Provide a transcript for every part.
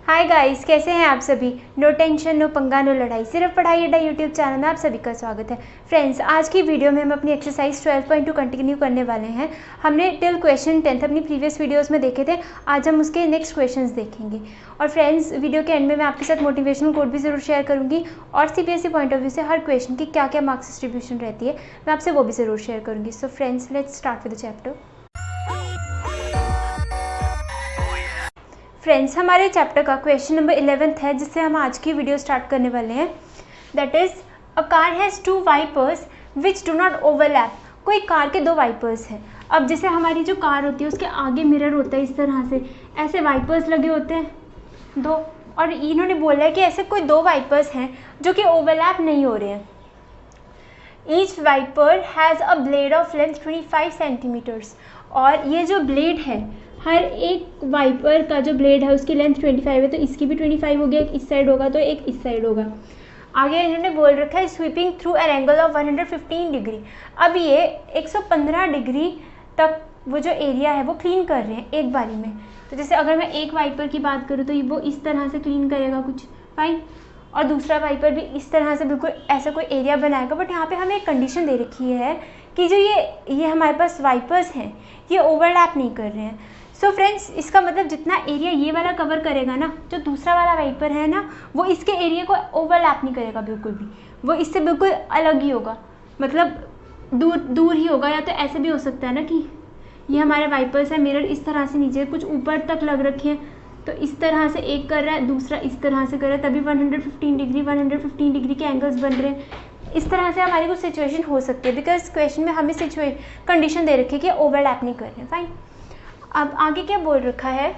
Hi guys, कैसे हैं आप सभी। नो टेंशन, नो पंगा, नो लड़ाई, सिर्फ पढ़ाई अड्डा यूट्यूब चैनल में आप सभी का स्वागत है। फ्रेंड्स, आज की वीडियो में हम अपनी एक्सरसाइज 12.2 कंटिन्यू करने वाले हैं। हमने टिल क्वेश्चन 10th अपनी प्रीवियस वीडियोस में देखे थे। आज हम उसके नेक्स्ट क्वेश्चंस देखेंगे। और फ्रेंड्स, वीडियो के एंड में मैं आपके साथ मोटिवेशनल कोड भी ज़रूर शेयर करूँगी और CBSE पॉइंट ऑफ व्यू से हर क्वेश्चन की क्या क्या मार्क्स डिस्ट्रीब्यूशन रहती है मैं आपसे वो भी ज़रूर शेयर करूँगी। So friends, let's start with the chapter. Friends, हमारे चैप्टर का क्वेश्चन नंबर 11 है जिससे हम आज की वीडियो स्टार्ट करने वाले हैं। That is a car has 2 wipers which do not overlap. कोई कार के 2 वाइपर्स हैं। अब जैसे हमारी जो कार होती है उसके आगे मिरर होता है, इस तरह से ऐसे वाइपर्स लगे होते हैं 2, और इन्होंने बोला है कि ऐसे कोई 2 वाइपर्स हैं जो कि ओवरलैप नहीं हो रहे हैं। Each wiper has a blade of length 25 centimetres. और ये जो ब्लेड है, हर एक वाइपर का जो ब्लेड है उसकी लेंथ 25 है, तो इसकी भी 25 हो गया। एक इस साइड होगा तो एक इस साइड होगा। आगे इन्होंने बोल रखा है sweeping through an angle of 115 degree. अब ये 115 डिग्री तक वो जो एरिया है वो क्लीन कर रहे हैं एक बारी में। तो जैसे अगर मैं एक वाइपर की बात करूँ तो वो इस तरह से क्लीन करेगा कुछ, फाइन, और दूसरा वाइपर भी इस तरह से बिल्कुल ऐसा कोई एरिया बनाएगा। बट यहाँ पे हमें एक कंडीशन दे रखी है कि जो ये हमारे पास वाइपर्स हैं ये ओवरलैप नहीं कर रहे हैं। सो फ्रेंड्स, इसका मतलब जितना एरिया ये वाला कवर करेगा ना, जो दूसरा वाला वाइपर है ना, वो इसके एरिया को ओवरलैप नहीं करेगा बिल्कुल भी। वो इससे बिल्कुल अलग ही होगा, मतलब दूर ही होगा। या तो ऐसे भी हो सकता है ना कि ये हमारे वाइपर्स है, मिरर इस तरह से नीचे कुछ ऊपर तक लग रखे हैं, तो इस तरह से एक कर रहा है, दूसरा इस तरह से कर रहा है, तभी 115 डिग्री के एंगल्स बन रहे हैं। इस तरह से हमारी कुछ सिचुएशन हो सकती है, बिकॉज क्वेश्चन में हमें कंडीशन दे रखी है कि ओवरलैप नहीं कर रहे हैं, फाइन। अब आगे क्या बोल रखा है,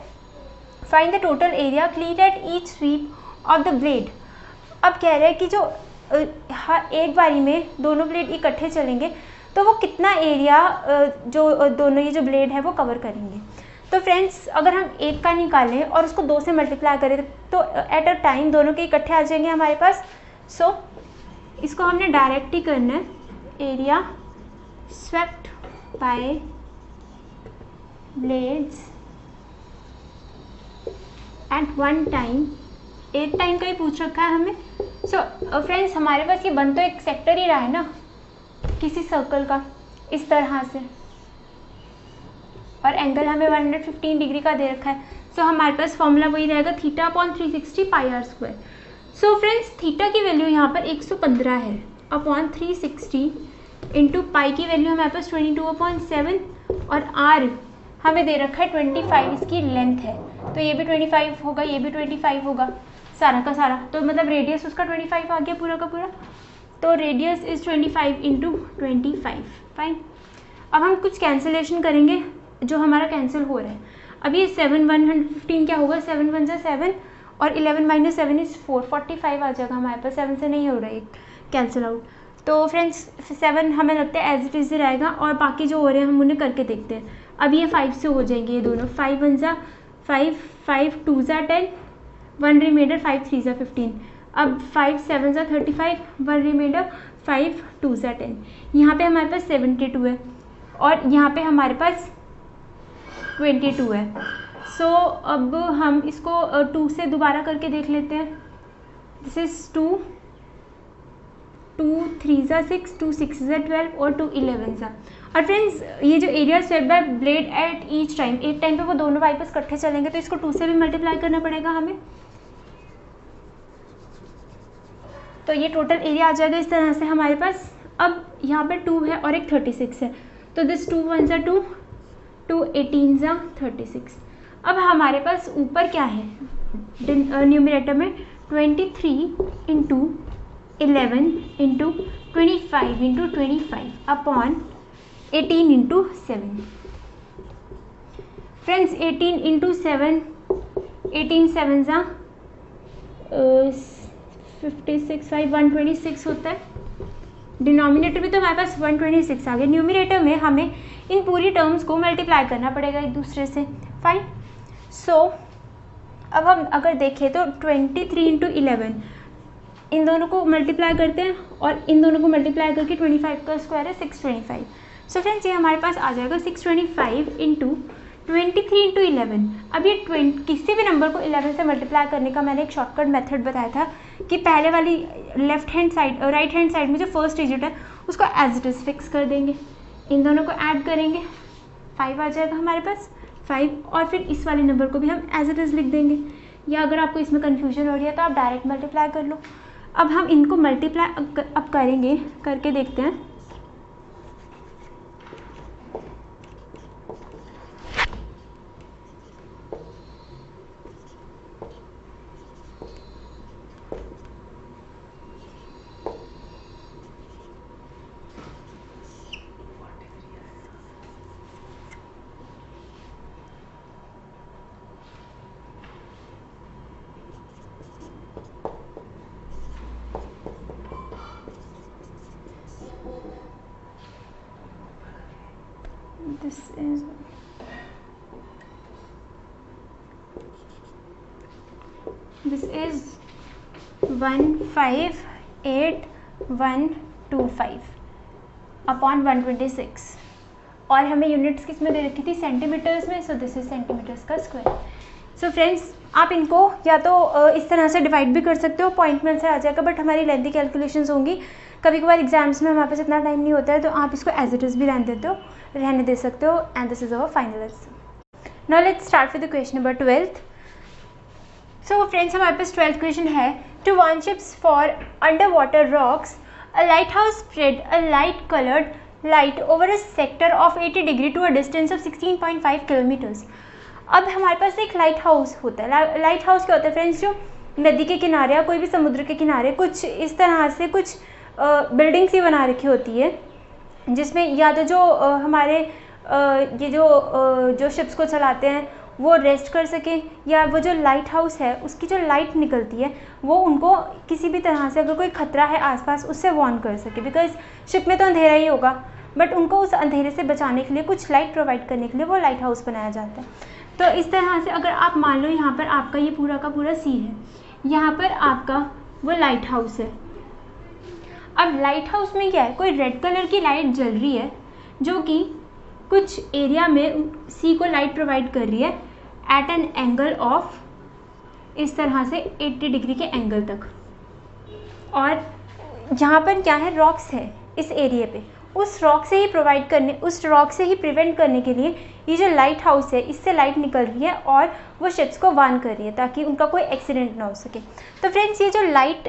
find the total area clean at each sweep of the blade. अब कह रहे हैं कि जो एक बारी में दोनों ब्लेड इकट्ठे चलेंगे तो वो कितना एरिया जो दोनों ये जो ब्लेड है वो कवर करेंगे। तो फ्रेंड्स, अगर हम एक का निकालें और उसको 2 से मल्टीप्लाई करें तो एट अ टाइम दोनों के इकट्ठे आ जाएंगे हमारे पास। सो इसको हमने डायरेक्ट ही करना है, area swept by blades at one time. एक टाइम का ही पूछ रखा है हमें। सो फ्रेंड्स, हमारे पास ये बन तो एक सेक्टर ही रहा है ना किसी सर्कल का, इस तरह से, और एंगल हमें 115 डिग्री का दे रखा है। सो हमारे पास फॉर्मूला वही रहेगा, θ/360 πr²। सो फ्रेंड्स, थीटा की वैल्यू यहाँ पर 115 है अपॉन 360 इंटू पाई की वैल्यू हमारे पास 22/7 और r हमें दे रखा है 25 इसकी लेंथ है। तो ये भी 25 होगा, ये भी 25 होगा, सारा का सारा। तो मतलब रेडियस उसका 25 आ गया पूरा का पूरा। तो रेडियस इज 25 इंटू 25, फाइन। अब हम कुछ कैंसिलेशन करेंगे जो हमारा कैंसिल हो रहा है। अब ये 7 115 क्या होगा, 7 1 जा 7 और 11 - 7 इज 4, 45 आ जाएगा हमारे पास। 7 से नहीं हो रहा है कैंसिल आउट। तो फ्रेंड्स, 7 हमें लगता है एज इट इज रहेगा, और बाकी जो हो रहे हैं हम उन्हें करके देखते हैं। अब ये 5 से हो जाएंगे ये दोनों। 5 1 जा 5, 5 2 जा 10, 1 रिमाइंडर, 5 3 जा 15। अब 5 7 जा 35, 1 रिमाइंडर, 5 2 जा 10। यहाँ पे हमारे पास 72 है और यहाँ पे हमारे पास 22 है। सो अब हम इसको 2 से दोबारा करके देख लेते हैं। दिस इज 2 3 जा 6, 2 6 जा 12 और 2 11 जा। और फ्रेंड्स, ये जो area swept bye blade at each time, एक टाइम पे वो दोनों वाइपर्स इकट्ठे चलेंगे तो इसको 2 से भी मल्टीप्लाई करना पड़ेगा हमें। तो ये टोटल एरिया आ जाएगा इस तरह से हमारे पास। अब यहाँ पे 2 है और एक 36 है, तो दिस 2 1 जा 2, 2 18 जा 36। अब हमारे पास ऊपर क्या है न्यूमरेटर में, 23 into 11 into 25 into 25 upon 18 into 7। Friends, 18 into 7, 18 7 जा 56, 5 126 होता है। डिनोमिनेटर भी तो हमारे पास 126 आ गया। न्यूमरेटर में हमें इन पूरी टर्म्स को मल्टीप्लाई करना पड़ेगा एक दूसरे से, फाइन। सो अब हम अगर देखें तो 23 इंटू 11, इन दोनों को मल्टीप्लाई करते हैं और इन दोनों को मल्टीप्लाई करके 25 का स्क्वायर है 625। सो फ्रेंड्स ये हमारे पास आ जाएगा 625 इंटू 23 इंटू 11। अब ये किसी भी नंबर को 11 से मल्टीप्लाई करने का मैंने एक शॉर्टकट मेथड बताया था कि पहले वाली left hand side right hand side में जो फर्स्ट डिजिट है उसको एज इट इज़ फिक्स कर देंगे, इन दोनों को ऐड करेंगे, 5 आ जाएगा हमारे पास 5, और फिर इस वाले नंबर को भी हम एज इट इज़ लिख देंगे। या अगर आपको इसमें कन्फ्यूजन हो रही है तो आप डायरेक्ट मल्टीप्लाई कर लो। अब हम इनको मल्टीप्लाई अब करेंगे, करके देखते हैं। This is 158,125 अपॉन 126, और हमें यूनिट्स किस में दे रखी थी, सेंटीमीटर्स में। सो दिस इज सेंटीमीटर्स का स्क्वायर। सो फ्रेंड्स आप इनको या तो इस तरह से डिवाइड भी कर सकते हो, पॉइंट में आंसर आ जाएगा, बट हमारी लेंथी कैलकुलेशंस होंगी, कभी कभार एग्जाम्स में हमारे पास इतना टाइम नहीं होता है, तो आप इसको एज इट इज़ भी रहने दे सकते हो। And this is our final answer. Now let's start with the question number 12th। So friends हमारे पास 12th क्वेश्चन है, to warn ships for underwater rocks a lighthouse spread a light coloured light over a sector of 80 degree to a distance of 16.5 kilometres. अब हमारे पास एक light house होता है। Light house क्या होता है friends, जो नदी के किनारे या कोई भी समुद्र के किनारे कुछ इस तरह से कुछ बिल्डिंग्स ही बना रखी होती है, जिसमें या तो जो हमारे ये जो शिप्स को चलाते हैं वो रेस्ट कर सकें, या वो जो लाइट हाउस है उसकी जो लाइट निकलती है वो उनको किसी भी तरह से अगर कोई खतरा है आसपास उससे वार्न कर सके, बिकॉज शिप में तो अंधेरा ही होगा, बट उनको उस अंधेरे से बचाने के लिए कुछ लाइट प्रोवाइड करने के लिए वो लाइट हाउस बनाया जाता है। तो इस तरह से अगर आप मान लो यहाँ पर आपका ये पूरा का पूरा सी है, यहाँ पर आपका वो लाइट हाउस है। अब लाइट हाउस में क्या है, कोई रेड कलर की लाइट जल रही है जो कि कुछ एरिया में सी को लाइट प्रोवाइड कर रही है एट एन एंगल ऑफ इस तरह से 80 डिग्री के एंगल तक, और यहाँ पर क्या है, रॉक्स है इस एरिया पे, उस रॉक से ही प्रिवेंट करने के लिए ये जो लाइट हाउस है इससे लाइट निकल रही है और वो शिप्स को वार्न कर रही है ताकि उनका कोई एक्सीडेंट ना हो सके। तो फ्रेंड्स ये जो लाइट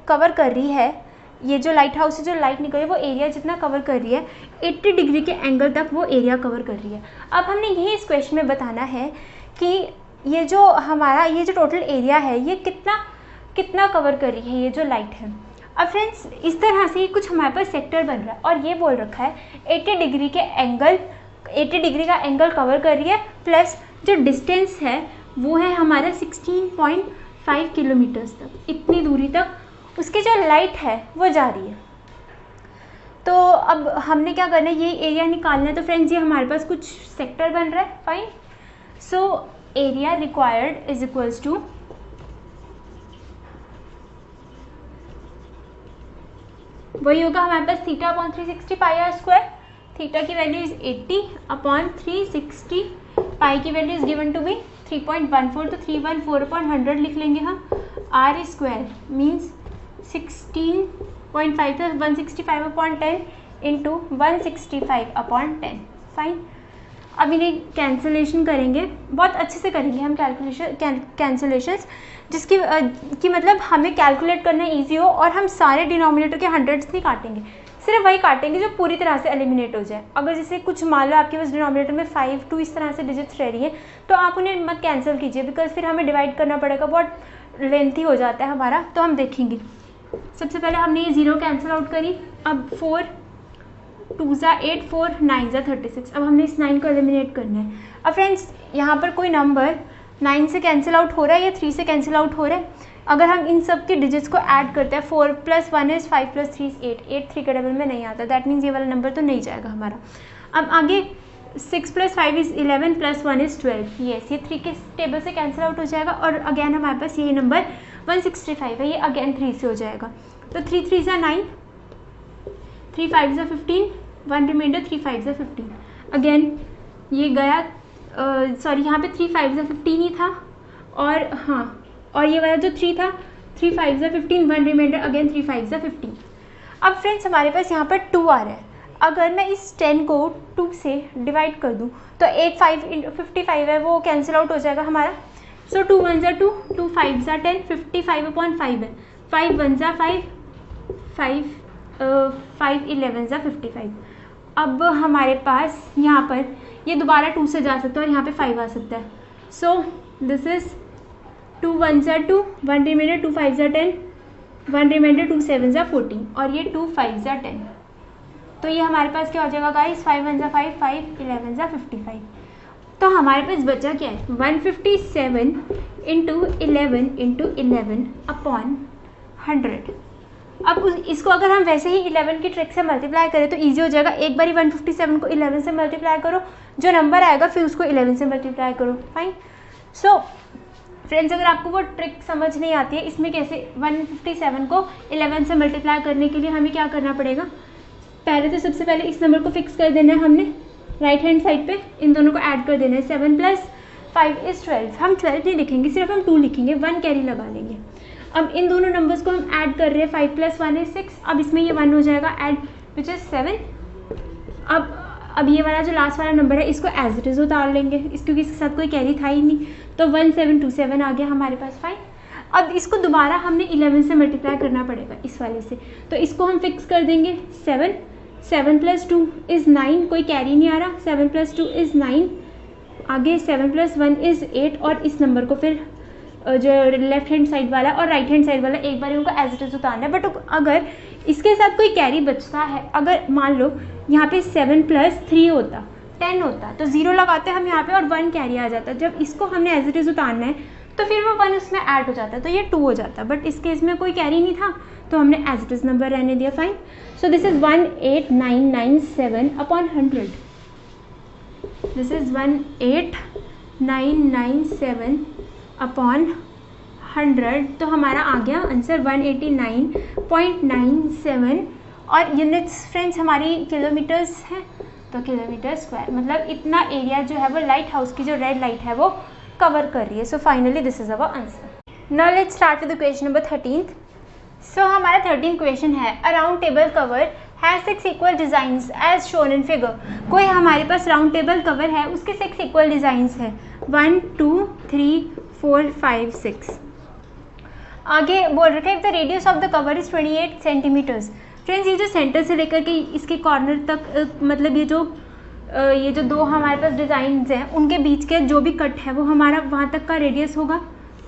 कवर कर रही है, ये जो लाइट हाउस से जो लाइट निकल रही है वो एरिया जितना कवर कर रही है 80 डिग्री के एंगल तक वो एरिया कवर कर रही है। अब हमने यही इस क्वेश्चन में बताना है कि ये जो हमारा ये जो टोटल एरिया है ये कितना कवर कर रही है ये जो लाइट है। अब फ्रेंड्स इस तरह से कुछ हमारे पास सेक्टर बन रहा है और ये बोल रखा है 80 डिग्री का एंगल कवर कर रही है, प्लस जो डिस्टेंस है वो है हमारा 16.5 किलोमीटर्स तक, इतनी दूरी तक उसकी जो लाइट है वो जा रही है। तो अब हमने क्या करना है, ये एरिया निकालना है। तो फ्रेंड्स ये हमारे पास कुछ सेक्टर बन रहा है, fine. So area required is equals to वही होगा हमारे पास theta upon 360 pi R square. Theta की वैल्यू इज 80 अपॉन 360, पाई की value is given to be 3.14, तो 314 अपॉन 100 लिख लेंगे हम। आर स्क्वायर मीन्स 16.5, तो 165 अपॉन 10 इंटू 165 अपॉन 10, फाइन। अब इन्हें कैंसिलेशन करेंगे, बहुत अच्छे से करेंगे हम कैंसिलेशंस, जिसकी कि मतलब हमें कैलकुलेट करना ईजी हो और हम सारे डिनोमिनेटर के हंड्रेड्स नहीं काटेंगे, सिर्फ वही काटेंगे जो पूरी तरह से एलिमिनेट हो जाए। अगर जैसे कुछ मान लो आपके पास डिनोमिनेटर में 5, 2 इस तरह से डिजिट्स रह रही है तो आप उन्हें मत कैंसिल कीजिए, बिकॉज फिर हमें डिवाइड करना पड़ेगा, बहुत लेंथी हो जाता है हमारा। तो हम देखेंगे, सबसे पहले हमने ये 0 कैंसिल आउट करी। अब 4 2 ज़ा 8, 4 9 ज़ा 36। अब हमने इस 9 को एलिमिनेट करना है। अब फ्रेंड्स यहाँ पर कोई नंबर 9 से कैंसिल आउट हो रहा है या 3 से कैंसिल आउट हो रहा है। अगर हम इन सब के डिजिट्स को ऐड करते हैं, 4 + 1 इज़ 5 + 3 इज़ 8, 8 3 के डबल में नहीं आता, दैट मीन्स ये वाला नंबर तो नहीं जाएगा हमारा। अब आगे 6 + 5 इज़ 11 + 1 इज़ 12, येस ये 3 के टेबल से कैंसिल आउट हो जाएगा। और अगेन हमारे पास यही नंबर 165 है, ये अगेन 3 से हो जाएगा। तो 3 3 ज़ा 9, 3 5 ज़ा 15, 1 रिमाइंडर 3 5 ज़ा 15। अगेन ये गया, सॉरी यहाँ पे 3 5 ज़ा 15 ही था, और हाँ, और ये वाला जो 3 था 3 5 ज़ा 15, 1 रिमाइंडर अगेन 3 5 ज़ा 15। अब फ्रेंड्स हमारे पास यहाँ पर 2 आ रहा है। अगर मैं इस 10 को 2 से डिवाइड कर दूँ तो 8 5 × 55 है, वो कैंसिल आउट हो जाएगा हमारा। सो 2 1 ज़ा 2, 2 5 ज़ा 10, 55/5 है, 5 1 ज़ा 5, 5 11 ज़ा 55। अब हमारे पास यहाँ पर ये दोबारा 2 से जा सकता है और यहाँ पे 5 आ सकता है। सो दिस इज़ 2 1 ज़ा 2, 1 रिमाइंडर 2 5 ज़ा 10, 1 रिमाइंडर 2 7 ज़ा 14, और ये 2 5 ज़ा 10। तो ये हमारे पास क्या हो जाएगा गाइस, 5 1 ज़ा 5, 5 11 ज़ा 55। तो हमारे पास बचा क्या है, 157 × 11 × 11 अपॉन 100। अब इसको अगर हम वैसे ही 11 की ट्रिक से मल्टीप्लाई करें तो ईजी हो जाएगा। एक बारी 157 को 11 से मल्टीप्लाई करो, जो नंबर आएगा फिर उसको 11 से मल्टीप्लाई करो। फाइन। सो फ्रेंड्स, अगर आपको वो ट्रिक समझ नहीं आती है इसमें कैसे 157 को 11 से मल्टीप्लाई करने के लिए हमें क्या करना पड़ेगा, पहले तो सबसे पहले इस नंबर को फिक्स कर देना है हमने राइट हैंड साइड पे, इन दोनों को ऐड कर देना है। 7 + 5 = 12। हम 12 नहीं लिखेंगे, सिर्फ हम 2 लिखेंगे, 1 कैरी लगा लेंगे। अब इन दोनों नंबर्स को हम ऐड कर रहे हैं, 5 + 1 = 6। अब इसमें ये 1 हो जाएगा ऐड, विच इज़ 7। अब ये वाला जो लास्ट वाला नंबर है इसको एज इट इज़ उतार लेंगे, क्योंकि इसके साथ कोई कैरी था ही नहीं, तो 1727 आ गया हमारे पास। फाइन। अब इसको दोबारा हमने 11 से मल्टीप्लाई करना पड़ेगा इस वाले से, तो इसको हम फिक्स कर देंगे 7 + 2 = 9, कोई कैरी नहीं आ रहा, 7 + 2 = 9, आगे 7 + 1 = 8, और इस नंबर को फिर जो लेफ्ट हैंड साइड वाला और राइट हैंड साइड वाला एक बार उनको एज इट इज़ उतारना है। बट अगर इसके साथ कोई कैरी बचता है, अगर मान लो यहाँ पे 7 + 3 होता 10 होता, तो 0 लगाते हम यहाँ पे और 1 कैरी आ जाता। जब इसको हमने एज इट इज़ उतारना है तो फिर वो 1 उसमें ऐड हो जाता है, तो ये 2 हो जाता। बट इस केस में कोई कैरी नहीं था तो हमने एज इट इज़ नंबर रहने दिया। Fine. So this is 18997/100। This is 18997/100। तो हमारा आ गया आंसर 189.97, और यूनिट्स फ्रेंड्स हमारी किलोमीटर्स हैं, तो किलोमीटर स्क्वायर, मतलब इतना एरिया जो है वो लाइट हाउस की जो रेड लाइट है वो कवर कर रही है। So finally this is our answer. Now let's start with the question number 13। So हमारा 13th क्वेश्चन है, a round table cover has 6 equal designs as shown in figure. कोई हमारे पास राउंड टेबल कवर है, उसके 6 equal designs है, 1 2 3 4 5 6। आगे बोल रखा है the radius of the cover is 28 centimetres. Friends, ये जो सेंटर से लेकर के इसके कॉर्नर तक, मतलब ये जो दो हमारे पास डिज़ाइंस हैं उनके बीच के जो भी कट है वो हमारा वहाँ तक का रेडियस होगा,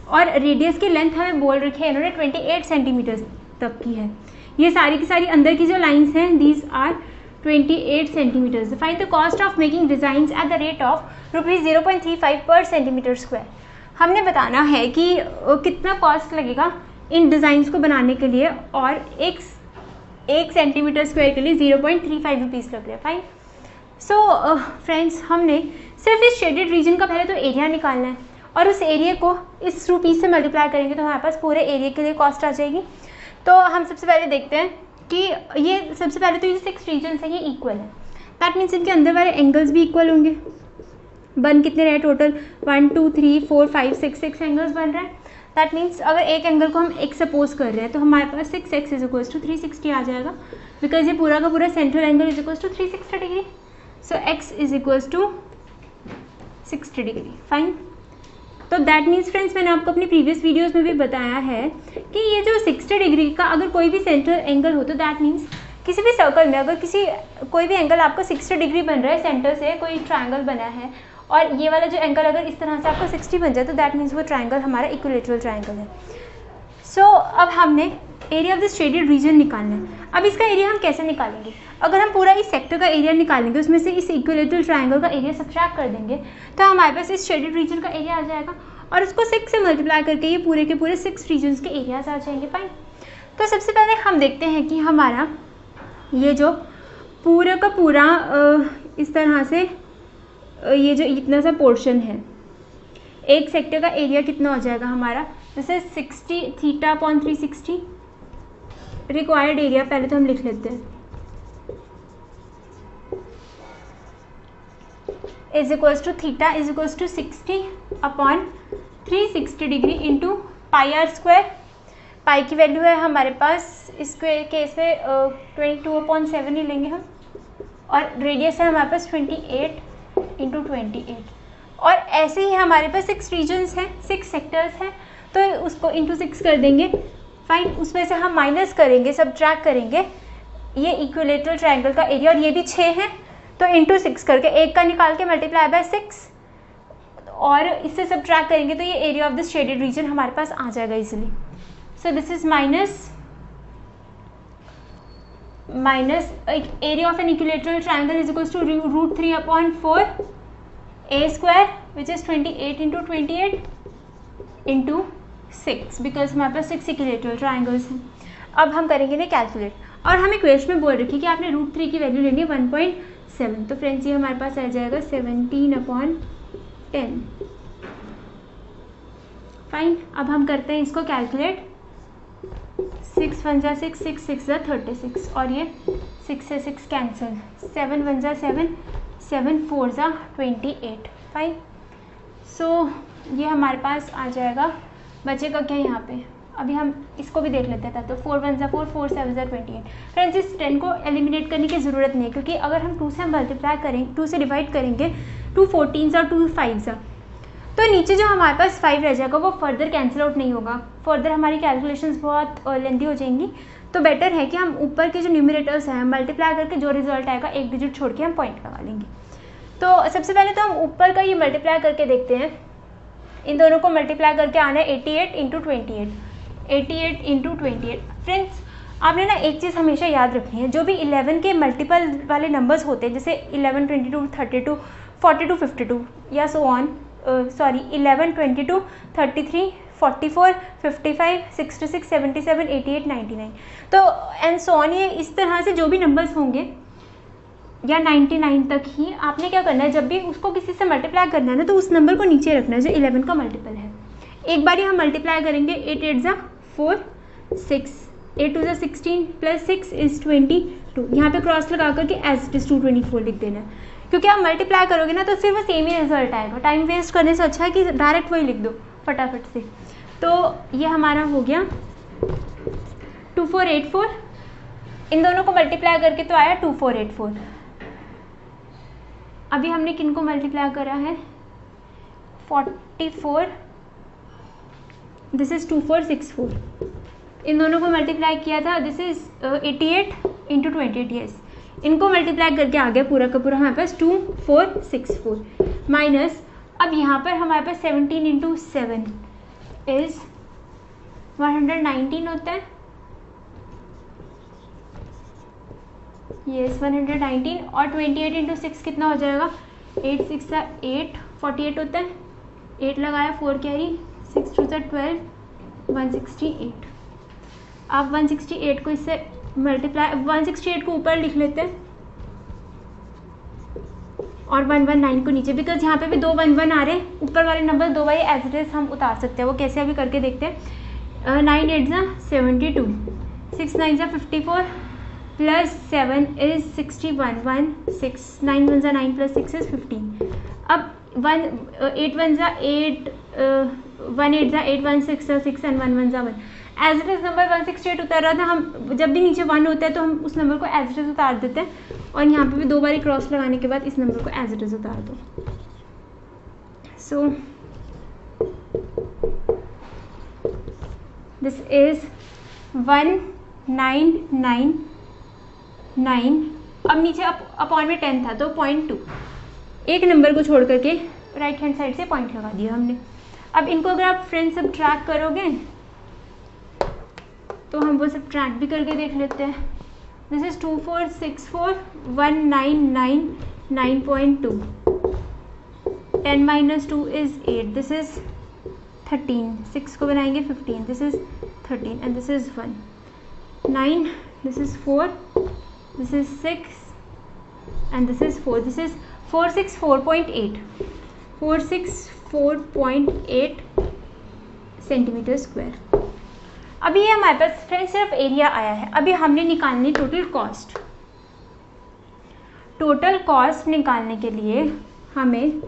और रेडियस की लेंथ हमें बोल रखी है इन्होंने 28 सेंटीमीटर्स तक की है। ये सारी की सारी अंदर की जो लाइंस हैं these are 28 centimetres. Find the cost of making designs at the rate of ₹0.35/cm²। हमने बताना है कि कितना कॉस्ट लगेगा इन डिज़ाइंस को बनाने के लिए, और एक सेंटीमीटर स्क्वायर के लिए 0.35 रुपीज़ लग रहा है। फाइन। सो फ्रेंड्स, हमने सिर्फ इस शेडेड रीजन का पहले तो एरिया निकालना है, और उस एरिया को इस रुपीज़ से मल्टीप्लाई करेंगे तो हमारे पास पूरे एरिया के लिए कॉस्ट आ जाएगी। तो हम सबसे पहले देखते हैं कि ये सबसे पहले तो ये 6 रीजन्स हैं, ये इक्वल है, दैट मीन्स इनके अंदर वाले एंगल्स भी इक्वल होंगे। बन कितने रहे टोटल, 1 2 3 4 5 6 एंगल्स बन रहे हैं। दैट मीन्स अगर एक एंगल को हम x सपोज कर रहे हैं तो हमारे पास 6x = 360 आ जाएगा, बिकॉज ये पूरा का पूरा central angle is equal to 360 degree. So x is equal to 60 degree. Fine. तो दैट मीन्स फ्रेंड्स, मैंने आपको अपनी प्रीवियस वीडियोस में भी बताया है कि ये जो 60 डिग्री का अगर कोई भी सेंट्रल एंगल हो तो दैट मीन्स किसी भी सर्कल में अगर कोई भी एंगल आपको 60 डिग्री बन रहा है, सेंटर से कोई ट्रायंगल बना है, और ये वाला जो एंगल अगर इस तरह से आपको 60 बन जाए तो दैट मीन्स वो ट्रायंगल हमारा इक्विलेटरल ट्रायंगल है। सो अब हमने area of the shaded region निकालना है। अब इसका एरिया हम कैसे निकालेंगे, अगर हम पूरा इस सेक्टर का एरिया निकालेंगे, उसमें से इस इक्विलेटरल ट्रायंगल का एरिया सब्ट्रैक्ट कर देंगे तो हमारे पास इस शेडेड रीजन का एरिया आ जाएगा, और उसको 6 से मल्टीप्लाई करके ये पूरे के पूरे 6 रीजन्स के एरियाज आ जाएंगे। फाइन। तो सबसे पहले हम देखते हैं कि हमारा ये जो पूरा का पूरा इस तरह से ये जो इतना सा पोर्शन है, एक सेक्टर का एरिया कितना हो जाएगा हमारा, जैसे 60 θ/360 रिक्वायर्ड एरिया पहले तो हम लिख लेते हैं। Is equals to theta is equals to 60/360 degree into pi R square. Pi की वैल्यू है हमारे पास इस केस में 22/7 ही लेंगे हम, और रेडियस है हमारे पास 28/28। और ऐसे ही हमारे पास 6 रीजन्स हैं, 6 सेक्टर्स हैं, तो उसको इंटू 6 कर देंगे। फाइन, उसमें से हम माइनस करेंगे, सब्ट्रैक्ट करेंगे ये इक्विलेटरल ट्रायंगल का एरिया, और ये भी 6 है, तो इंटू 6 करके एक का निकाल के मल्टीप्लाई बाय 6 और इससे सब्ट्रैक्ट करेंगे तो ये area of this shaded region हमारे पास आ जाएगा easily. So this is minus area of an equilateral triangle is equals to √3/4 a square which is 28/28 into 6 because हमारे पास 6 इक्विलेटरल ट्रायंगल्स हैं। अब हम करेंगे ना कैलकुलेट, और हमें क्वेश्चन में बोल रखी है कि आपने √3 की वैल्यू लेनी है 1.7, तो फ्रेंड्स ये हमारे पास आ जाएगा 17/10। फाइन, अब हम करते हैं इसको कैलकुलेट। 6 1 जा 6, 6 6 जा 36, और ये 6 से 6 कैंसिल, 7 1 जा 7, 7 4 जा 28। फाइन, सो ये हमारे पास आ जाएगा। बचेगा क्या यहाँ पे, अभी हम इसको भी देख लेते हैं। तो 4 1 जा 4, 4 7 जा 28। फ्रेंड्स इस 10 को एलिमिनेट करने की ज़रूरत नहीं है, क्योंकि अगर हम 2 से मल्टीप्लाई करेंगे, 2 से डिवाइड करेंगे, 2 14 जा 2 5 जा, तो नीचे जो हमारे पास 5 रह जाएगा वो फर्दर कैंसिल आउट नहीं होगा। फर्दर हमारी कैलकुलेशंस बहुत लेंथी हो जाएंगी, तो बेटर है कि हम ऊपर के जो न्यूमरेटर्स हैं मल्टीप्लाई करके जो रिजल्ट आएगा एक डिजिट छोड़ के हम पॉइंट लगा लेंगे। तो सबसे पहले तो हम ऊपर का ये मल्टीप्लाई करके देखते हैं। इन दोनों को मल्टीप्लाई करके आना है 88/28, 88/28। फ्रेंड्स आपने ना एक चीज़ हमेशा याद रखनी है, जो भी 11 के मल्टीपल वाले नंबर्स होते हैं, जैसे 11 22 32 42 52 या सो ऑन, 11 22 33 44 55 66 77 88 99, तो एंड सो ऑन, ये इस तरह से जो भी नंबर्स होंगे या 99 तक ही आपने क्या करना है, जब भी उसको किसी से मल्टीप्लाई करना है ना, तो उस नंबर को नीचे रखना है जो 11 का मल्टीपल है। एक बार ही हम मल्टीप्लाई करेंगे, 8 8 जा 4 6, 8 2 जा 16 प्लस 6 इज 22। यहाँ पे क्रॉस लगा करके एज इट इज 224 लिख देना है, क्योंकि आप मल्टीप्लाई करोगे ना तो फिर वो सेम ही रिजल्ट आएगा। टाइम वेस्ट करने से अच्छा है कि डायरेक्ट वही लिख दो फटाफट से। तो ये हमारा हो गया 2484, इन दोनों को मल्टीप्लाई करके तो आया 2484। अभी हमने किन को मल्टीप्लाई करा है, 44, दिस इज 2464, इन दोनों को मल्टीप्लाई किया था, दिस इज 88/28। यस, इनको मल्टीप्लाई करके आ गया पूरा का पूरा हमारे पास 2464 माइनस, अब यहाँ पर हमारे पास 17 × 7 इज 119 होता है। यस 119, और 28 × 6 कितना हो जाएगा, 8 6 8 48 होता है। 8 लगाया 4 कैरी, 6 2 12 168। आप 168 को इससे मल्टीप्लाई, 168 को ऊपर लिख लेते हैं और 119 को नीचे, बिकॉज यहाँ पे भी 2 1 1 आ रहे हैं, ऊपर वाले number 2 by as it is हम उतार सकते हैं। वो कैसे अभी करके देखते हैं। 9 8 जा 72, 6 9 जा 54 प्लस 7 इज 61, 1 6 9 1 जा 9 प्लस 6 इज 15। अब 8 1 जा 8, 1 8 जा 8, 1 6 जा 6 एंड 1 1 जा 1। एज इट इज नंबर 168 उतर रहा था, हम जब भी नीचे 1 होता है तो हम उस नंबर को एज इट इज उतार देते हैं, और यहाँ पे भी 2 बारी क्रॉस लगाने के बाद इस नंबर को एज इट इज उतार दो। सो दिस इज 1999। अब नीचे अपॉन में 10 था तो 0.2, एक नंबर को छोड़ करके राइट हैंड साइड से पॉइंट लगा दिया हमने। अब इनको अगर आप फ्रेंड्स सब्ट्रैक्ट करोगे तो हम वो सब्ट्रैक्ट भी करके देख लेते हैं। This is 2464 199 9.2, 10 - 2 is 8, this is 13, 6 को बनाएंगे 15, this is 13 and this is 1, 9, this is 4, this is 6 and this is 4, this is 464.8, 464.8 centimetre square. अभी ये हमारे पास फ्रेंड्स सिर्फ एरिया आया है। अभी हमने निकालनी टोटल कॉस्ट। टोटल कॉस्ट निकालने के लिए हमें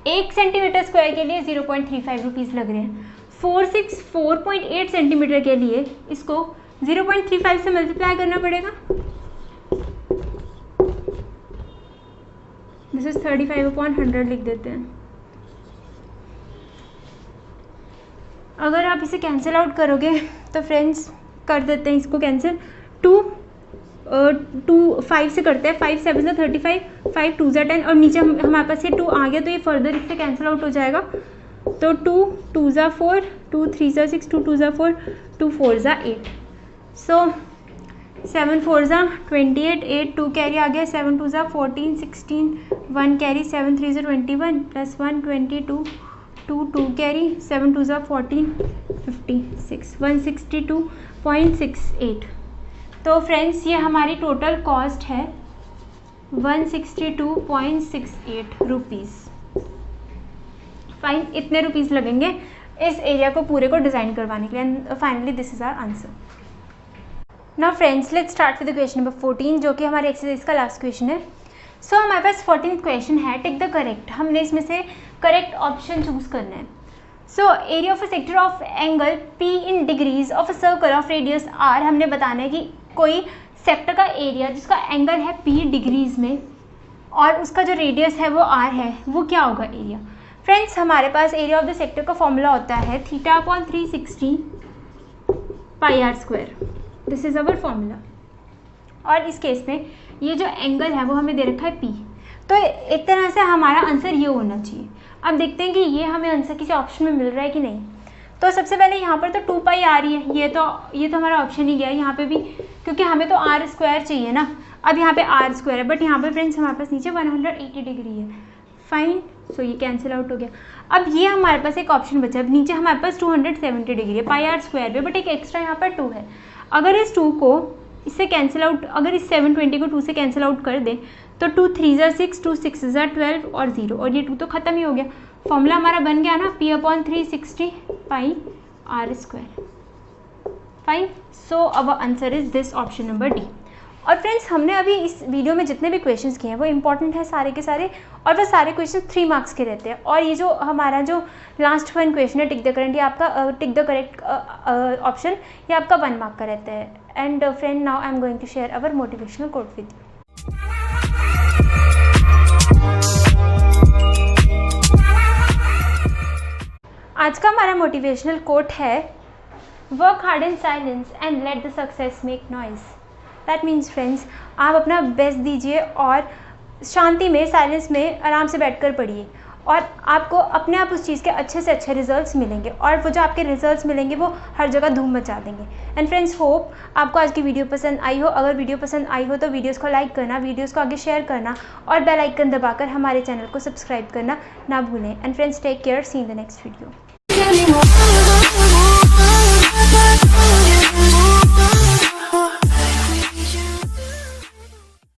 1 सेंटीमीटर स्क्वायर के लिए 0.35 रुपीज़ लग रहे हैं। 464.8 सेंटीमीटर के लिए इसको 0.35 से मल्टीप्लाई करना पड़ेगा। दिस इज 35/100 लिख देते हैं। अगर आप इसे कैंसिल आउट करोगे तो फ्रेंड्स कर देते हैं इसको कैंसिल। 5 से करते हैं। 5 7 से 35, 5 2 से 10 और नीचे हमारे पास ये 2 आ गया तो ये फर्दर इससे कैंसिल आउट हो जाएगा। तो 2 2 ज़ा 4, 2 3 ज़ा 6, 2 2 ज़ा 4, 2 4 ज़ा 8। सो 7 4 ज़ा 28, 8 2 कैरी आ गया, 7 2 ज़ा 14, 16 1 कैरी, 7 3 ज़ा 21 प्लस 1 22 2 2 कैरी, 7 2 ज़ा 14 56 162.68। तो फ्रेंड्स ये हमारी टोटल कॉस्ट है 162.68 रुपीज़। फाइन, इतने रुपीज़ लगेंगे इस एरिया को पूरे को डिज़ाइन करवाने के लिए। And finally this is our answer. Now friends let's start with question number 14 जो कि हमारे एक्सरसाइज का लास्ट क्वेश्चन है। सो हमारे पास 14th क्वेश्चन है, टेक द करेक्ट। हमने इसमें से करेक्ट ऑप्शन चूज करना है। So area of a sector of angle P in degrees of a circle of radius R। हमने बताना है कि कोई सेक्टर का एरिया जिसका एंगल है P डिग्रीज में और उसका जो रेडियस है वो R है, वो क्या होगा एरिया। फ्रेंड्स हमारे पास एरिया ऑफ द सेक्टर का फॉर्मूला होता है θ/360 πr²। This is our formula. और इस केस में ये जो एंगल है वो हमें दे रखा है P। तो एक तरह से हमारा आंसर ये होना चाहिए। अब देखते हैं कि ये हमें आंसर किसी ऑप्शन में मिल रहा है कि नहीं। तो सबसे पहले यहाँ पर तो 2 पाई आ रही है, ये तो हमारा ऑप्शन ही गया है यहाँ पे भी, क्योंकि हमें तो r² चाहिए ना। अब यहाँ पे r² है, बट यहाँ पे फ्रेंड्स हमारे पास नीचे 180 डिग्री है। फाइन, सो ये कैंसिल आउट हो गया। अब ये हमारे पास एक ऑप्शन बचा, अब नीचे हमारे पास 270 डिग्री है πr² पे, बट एक एक्स्ट्रा यहाँ पर 2 है। अगर इस 2 को इससे कैंसिल आउट, अगर इस 720 को 2 से कैंसिल आउट कर दें तो 2 3 ज़ा 6, 2 6 ज़ा 12 और 0, और ये 2 तो ख़त्म ही हो गया। फॉर्मूला हमारा बन गया ना P/360 πr²। Fine, so our answer is this option number D. और फ्रेंड्स हमने अभी इस वीडियो में जितने भी क्वेश्चंस किए हैं वो इंपॉर्टेंट है सारे के सारे, और वो सारे क्वेश्चन 3 मार्क्स के रहते हैं। और ये जो हमारा जो लास्ट वन क्वेश्चन है टिक द करेक्ट, ये आपका टिक द करेक्ट ऑप्शन ये आपका 1 मार्क का रहता है। And friend now I am going to share our motivational quote with you. आज का हमारा मोटिवेशनल कोट है, work hard in silence and let the success make noise. That means friends आप अपना बेस्ट दीजिए और शांति में, साइलेंस में आराम से बैठकर पढ़िए, और आपको अपने आप उस चीज़ के अच्छे से अच्छे रिजल्ट्स मिलेंगे, और वो जो आपके रिजल्ट्स मिलेंगे वो हर जगह धूम मचा देंगे। एंड फ्रेंड्स होप आपको आज की वीडियो पसंद आई हो। अगर वीडियो पसंद आई हो तो वीडियोस को लाइक करना, वीडियोस को आगे शेयर करना और बेल आइकन दबाकर हमारे चैनल को सब्सक्राइब करना ना भूलें। And friends take care, see in the next video.